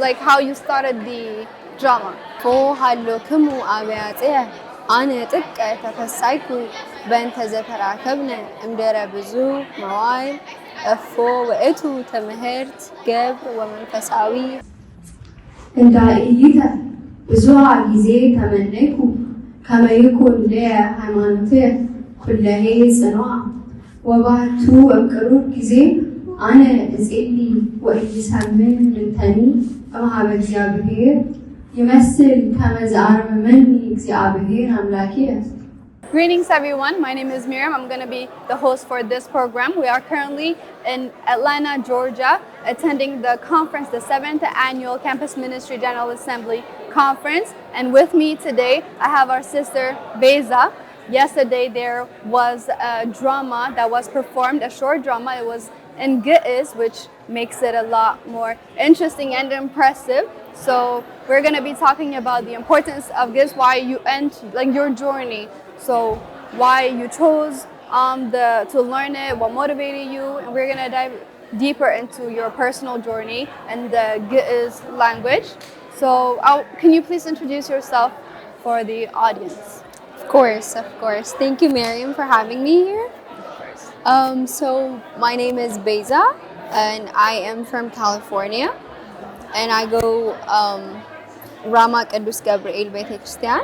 like how you started the drama. فهلكم أبياتي أنا تك تفسيكو بنت زتراكبنا امدر بزو موال أفو وإتو تمهرت جبر ومنفساوي እንዳእይተ ብዙኃ ጊዜ ተመነይኩ ከመ ይኩን ለየ ሃይማኖቴ ኩለሄ ጽኑዓ ወባሕቱ እምቅሩብ ጊዜ አነ እጼሊ ወኢይሰምን ምንተኒ እምኀበ እግዚአብሔር ይመስል ከመ ዘአርመመኒ እግዚአብሔር አምላኪየ። Greetings everyone, my name is Miriam. I'm going to be the host for this program. We are currently in Atlanta, Georgia, attending the conference, the 7th Annual Campus Ministry General Assembly Conference. And with me today, I have our sister, Beza. Yesterday there was a drama that was performed, a short drama. It was in G'ez, which makes it a lot more interesting and impressive. So we're going to be talking about the importance of G'ez, why you end like your journey. So why you chose to learn it, what motivated you, and we're going to dive deeper into your personal journey and the G'ez language. So can you please introduce yourself for the audience? Of course. Thank you, Miriam, for having me here. So my name is Beza, and I am from California, and I go Rama Qudus Gabriel Beit Christian.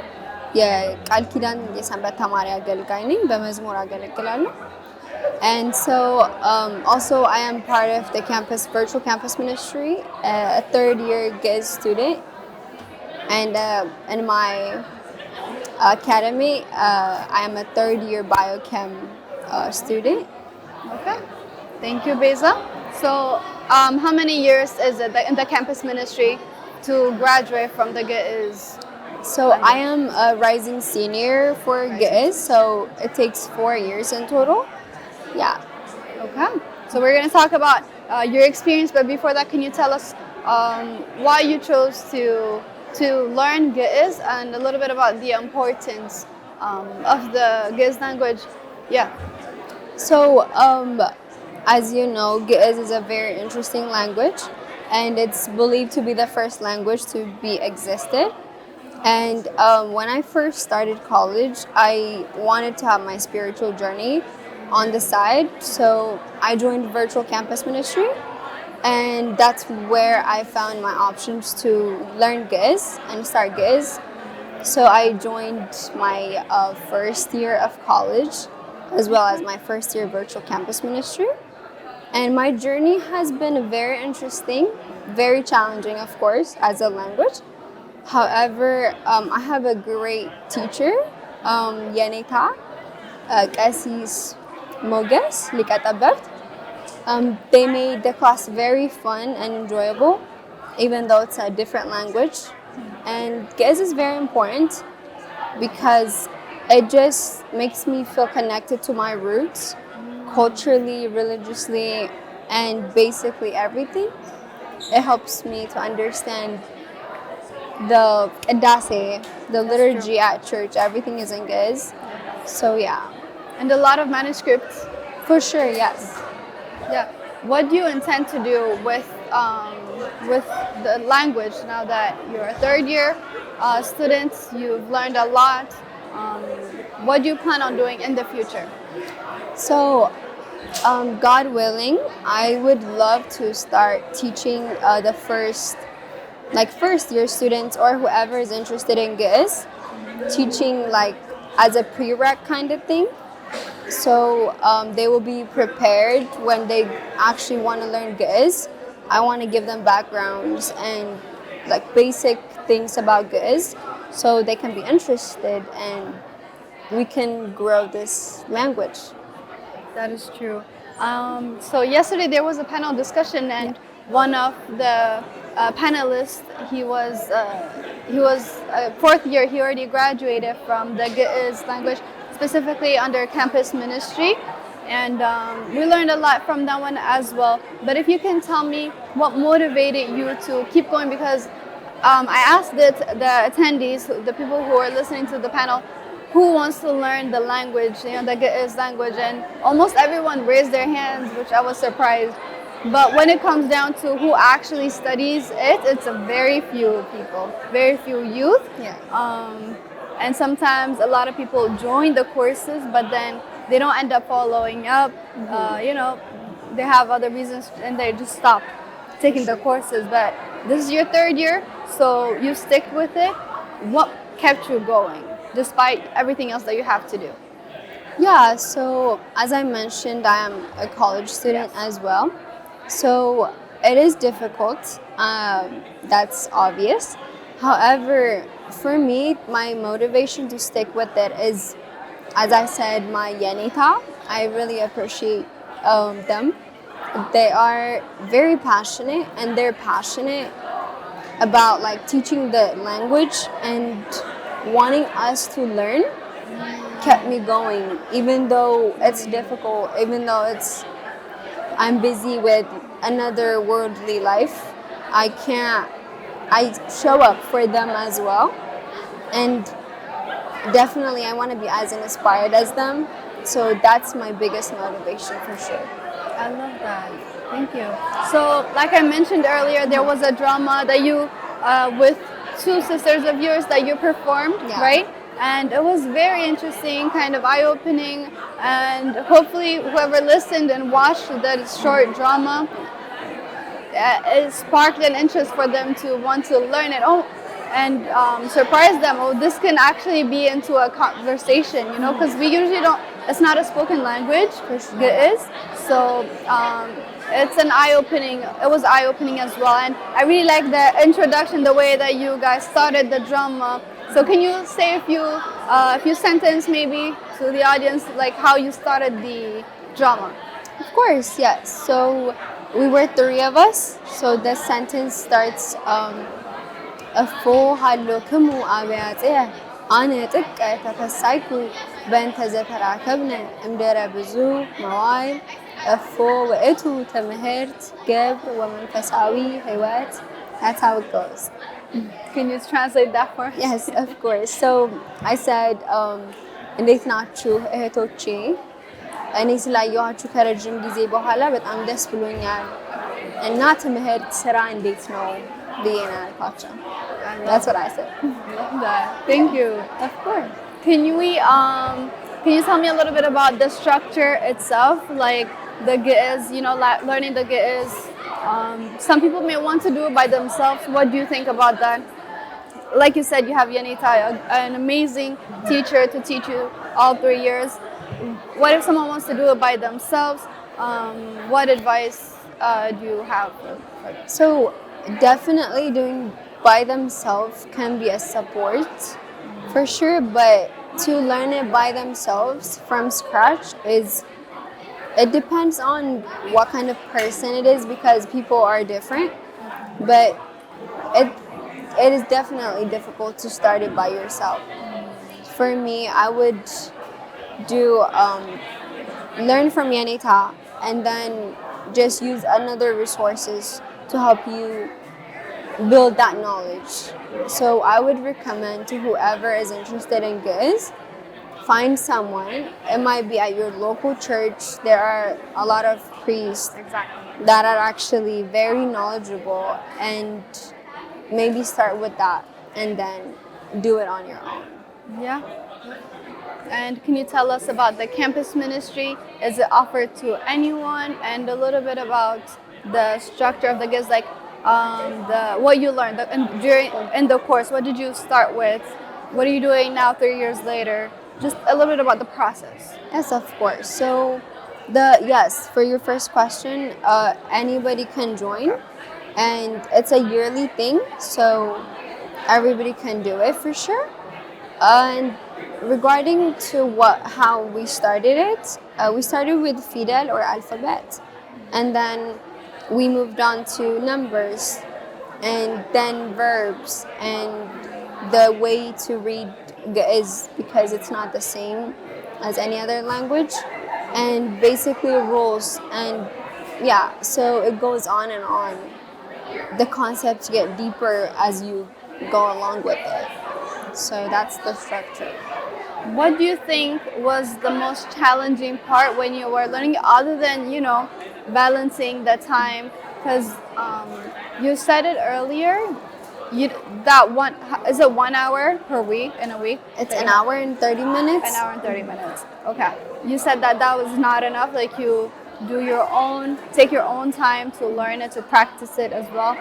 የቃል ኪዳን የሰንበት ተማሪ አገልጋይ ነኝ በመዝሙር አገለግላለሁ. And so also I am part of the virtual campus ministry, a third year G'ez student, and in my academy I am a third year biochem student. Okay, thank you, Beza. So how many years is it in the campus ministry to graduate from the G'ez? So I am a rising senior for G'ez, so it takes 4 years in total. Yeah. Okay. So we're going to talk about your experience, but before that, can you tell us why you chose to learn G'ez and a little bit about the importance of the G'ez language? Yeah. So as you know, G'ez is a very interesting language, and it's believed to be the first language to be existed. And when I first started college, I wanted to have my spiritual journey on the side, so I joined virtual campus ministry, and that's where I found my options to learn G'ez and start G'ez. So I joined my first year of college, as well as my first year virtual campus ministry, and my journey has been very interesting, very challenging, of course, as a language. However, I have a great teacher, Yenita, Qasis Moges, Likatabert. They made the class very fun and enjoyable, even though it's a different language. And G'ez is very important because it just makes me feel connected to my roots, culturally, religiously, and basically everything. It helps me to understand the Qadase, the liturgy at church, everything is in G'ez. So yeah. And a lot of manuscripts. For sure, yes. Yeah. What do you intend to do with the language now that you're a third year student? You've learned a lot. What do you plan on doing in the future? So God willing, I would love to start teaching the first year students or whoever is interested in G'ez, teaching like as a prereq kind of thing. So they will be prepared when they actually want to learn G'ez. I want to give them backgrounds and like basic things about G'ez so they can be interested and we can grow this language. That is true. So yesterday there was a panel discussion, and one of the panelists, he was fourth year. He already graduated from the G'ez language, specifically under campus ministry, and we learned a lot from that one as well. But if you can tell me what motivated you to keep going, because I asked the attendees, the people who are listening to the panel, who wants to learn the language, the G'ez language, and almost everyone raised their hands, which I was surprised. But when it comes down to who actually studies it, it's a very few people, very few youth. Yeah. And sometimes a lot of people join the courses, but then they don't end up following up. You know, they have other reasons and they just stop taking the courses. But this is your third year, so you stick with it. What kept you going despite everything else that you have to do? Yeah, so as I mentioned, I am a college student as well. So it is difficult, that's obvious. However, for me, my motivation to stick with it is, as I said, my Yanita. I really appreciate them. They are very passionate, and they're passionate about like teaching the language and wanting us to learn kept me going, even though it's difficult, even though I'm busy with another worldly life. I show up for them as well, and definitely I want to be as inspired as them. So that's my biggest motivation for sure. I love that. Thank you. So, like I mentioned earlier, there was a drama that you, with two sisters of yours, that you performed, Yeah. right? And it was very interesting, kind of eye-opening, and hopefully whoever listened and watched that short drama, it sparked an interest for them to want to learn it. Oh, and surprise them. Oh, this can actually be into a conversation, you know, because we usually don't. It's not a spoken language. It is. So it's an eye-opening. It was eye-opening as well, and I really like the introduction, the way that you guys started the drama. So can you say a few sentences maybe to the audience, like how you started the drama? Of course, yes. So we were three of us. So the sentence starts, እፎ ሃሎክሙ አብያጽየ አነ ጥቀ ተፈሳይኩ በእንተ ዘተራከብነ እምድኅረ ብዙ መዋዕል እፎ ውእቱ ትምህርት ግብር ወመንፈሳዊ ሕይወት ያታውቀውስ. Can you translate that for us? Yes, of course. So I said, እንዴት ናችሁ እህቶቼ? እኔ ስላየኋችሁ ከረጅም ጊዜ በኋላ በጣም ደስ ብሎኛል እና ትምህርት ስራ እንዴት ነው ብዬ ነው ያልኳቸው. That's what I said. Love that. Thank you. Of course. Can you tell me a little bit about the structure itself, like the G'ez, you know, learning the G'ez? Some people may want to do it by themselves. What do you think about that? Like you said, you have Yanita, an amazing teacher to teach you all 3 years. What if someone wants to do it by themselves? What advice do you have for them? So definitely doing by themselves can be a support for sure, but to learn it by themselves from scratch it depends on what kind of person it is, because people are different. But it is definitely difficult to start it by yourself. For me, I would do learn from Yanita and then just use another resources to help you build that knowledge. So I would recommend to whoever is interested in G'ez, find someone. It might be at your local church. There are a lot of priests that are actually very knowledgeable, and maybe start with that and then do it on your own. Yeah. And can you tell us about the campus ministry? Is it offered to anyone? And a little bit about the structure of the G'ez, like what you learned in the course. What did you start with? What are you doing now 3 years later? Just a little bit about the process. Yes, of course. So for your first question, anybody can join, and it's a yearly thing, so everybody can do it for sure. And regarding to how we started it, we started with Fidel or alphabet, and then we moved on to numbers, and then verbs, and the way to read G'ez, because it's not the same as any other language, and basically rules, and yeah, so it goes on and on. The concepts get deeper as you go along with it. So that's the structure. What do you think was the most challenging part when you were learning, other than, you know, balancing the time? Because you said it earlier. That one is it 1 hour per week in a week? It's an hour and 30 minutes. An hour and 30 minutes. Okay. You said that was not enough. Like you take your own time to learn it, to practice it as well.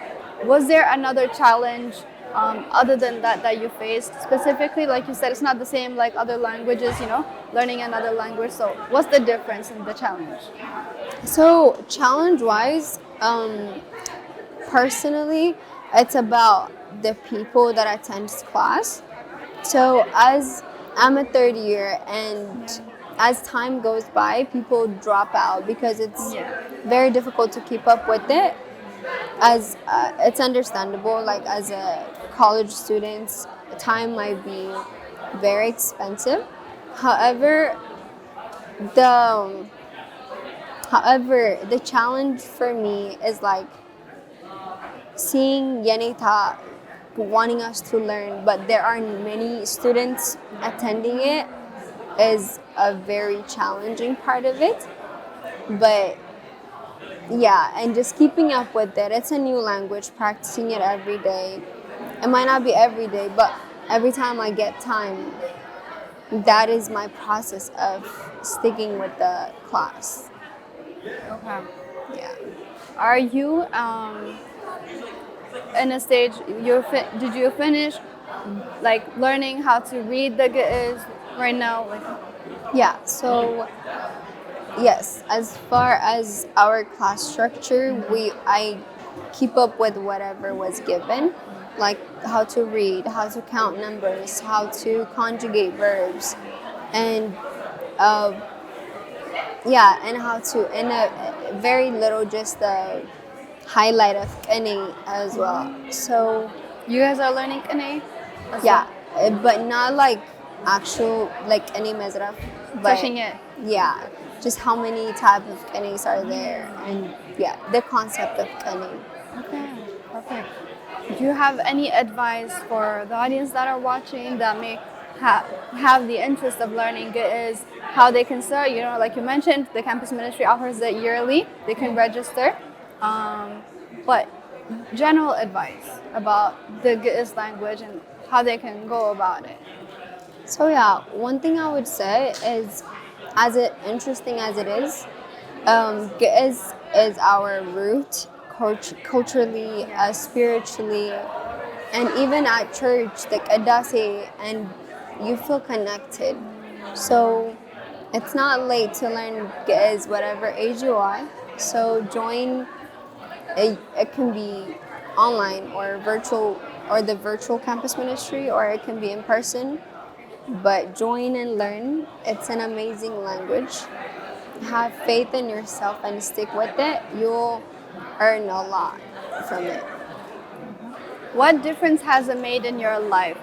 Was there another challenge other than that you faced specifically? Like you said, it's not the same like other languages, learning another language. So what's the difference in the challenge? So challenge-wise, personally, it's about the people that attend class. So as I'm a third year, and as time goes by, people drop out because it's very difficult to keep up with it. As it's understandable, like as a college student, time might be very expensive. However, the challenge for me is like seeing Yanita wanting us to learn, but there are many students attending it is a very challenging part of it. But yeah, and just keeping up with it. It's a new language, practicing it every day. It might not be every day, but every time I get time, that is my process of sticking with the class. Okay. Yeah. Are you in a stage? Did you finish like learning how to read the Ge'ez right now? Like, Yeah. So yes, as far as our class structure, I keep up with whatever was given, like how to read, how to count numbers, how to conjugate verbs, and and how to, in a very little, just the highlight of any as well. So you guys are learning K'nai? yeah, but not like actual like any mezraf, but Touching it. yeah, just how many type of kanis are there, and yeah, the concept of kani. Okay, perfect. Do you have any advice for the audience that are watching that may have the interest of learning Ge'ez, how they can start? Like you mentioned, the campus ministry offers it yearly. They can register. But general advice about the Ge'ez language and how they can go about it. So yeah, one thing I would say is, as interesting as it is, Ge'ez is our root, culturally, spiritually, and even at church, the Qadasi, and you feel connected. So it's not late to learn Ge'ez, whatever age you are. So join. It can be online or virtual, or the virtual campus ministry, or it can be in person. But join and learn. It's an amazing language. Have faith in yourself and stick with it. You'll earn a lot from it. What difference has it made in your life?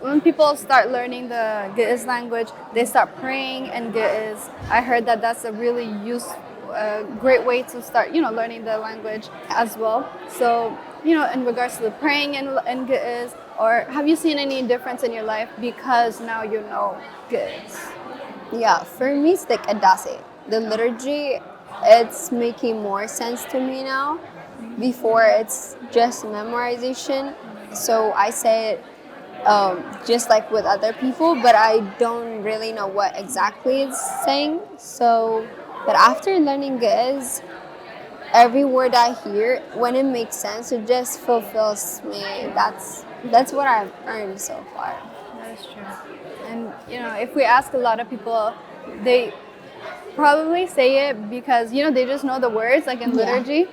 When people start learning the Ge'ez language, they start praying in Ge'ez. I heard that that's a really great way to start, learning the language as well. So, in regards to the praying in Ge'ez, or have you seen any difference in your life because now you know Ge'ez? Yeah, for me it's the Qadasi. The liturgy, it's making more sense to me now. Before it's just memorization. So I say it just like with other people, but I don't really know what exactly it's saying. So, but after learning Ge'ez, every word I hear, when it makes sense, it just fulfills me. That's what I've earned so far. That is true. And if we ask a lot of people, they probably say it because they just know the words, like in liturgy,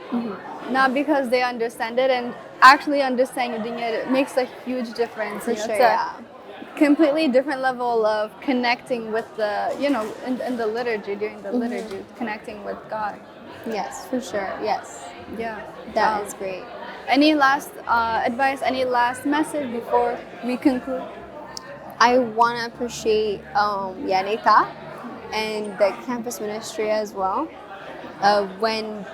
not because they understand it. And actually understanding it makes a huge difference. For sure, it's a completely different level of connecting with the in the liturgy, during the liturgy, connecting with God. Yes, for sure. Yes. Yeah, That is great. Any last advice, any last message before we conclude? I want to appreciate Yanita and the campus ministry as well. When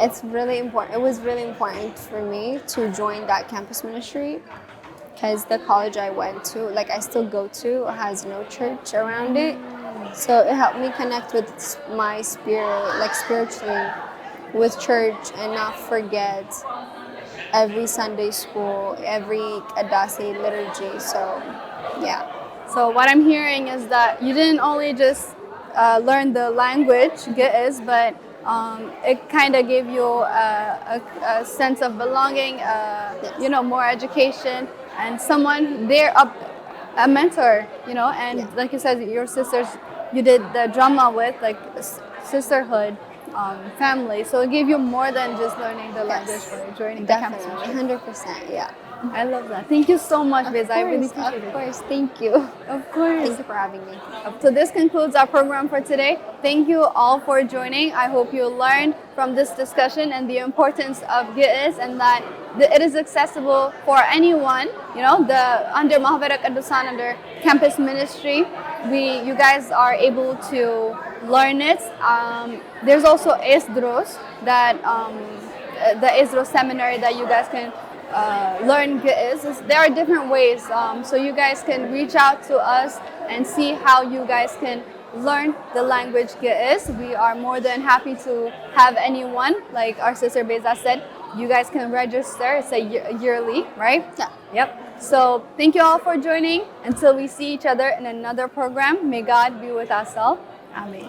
it's really important, it was really important for me to join that campus ministry, because the college I went to, like I still go to, has no church around it. So it helped me connect with my spirit, like spiritually, with church and not forget every Sunday school, every Qadasi liturgy. So, yeah. So what I'm hearing is that you didn't only just learn the language, Ge'ez, but it kind of gave you a sense of belonging, Yes. more education, and someone there, a mentor, and Yeah. like you said, your sisters, you did the drama with, like sisterhood, family. So it gave you more than just learning the language Yes. or joining the campus Definitely, ministry. 100%. Yeah. I love that. Thank you so much, Of Biz. I really course, appreciate it. of course. Thank you. Of course. Thank you for having me. So this concludes our program for today. Thank you all for joining. I hope you learned from this discussion and the importance of Ge'ez, and that it is accessible for anyone. Under Mahabara Qadusan, under campus ministry, you guys are able to learn it. There's also Esdros, that the Esdros seminary that you guys can learn Ge'ez. There are different ways, so you guys can reach out to us and see how you guys can learn the language Ge'ez. We are more than happy to have anyone, like our sister Beza said, you guys can register. It's a yearly, right? Yeah. Yep. So thank you all for joining. Until we see each other in another program, may God be with us all. Amen.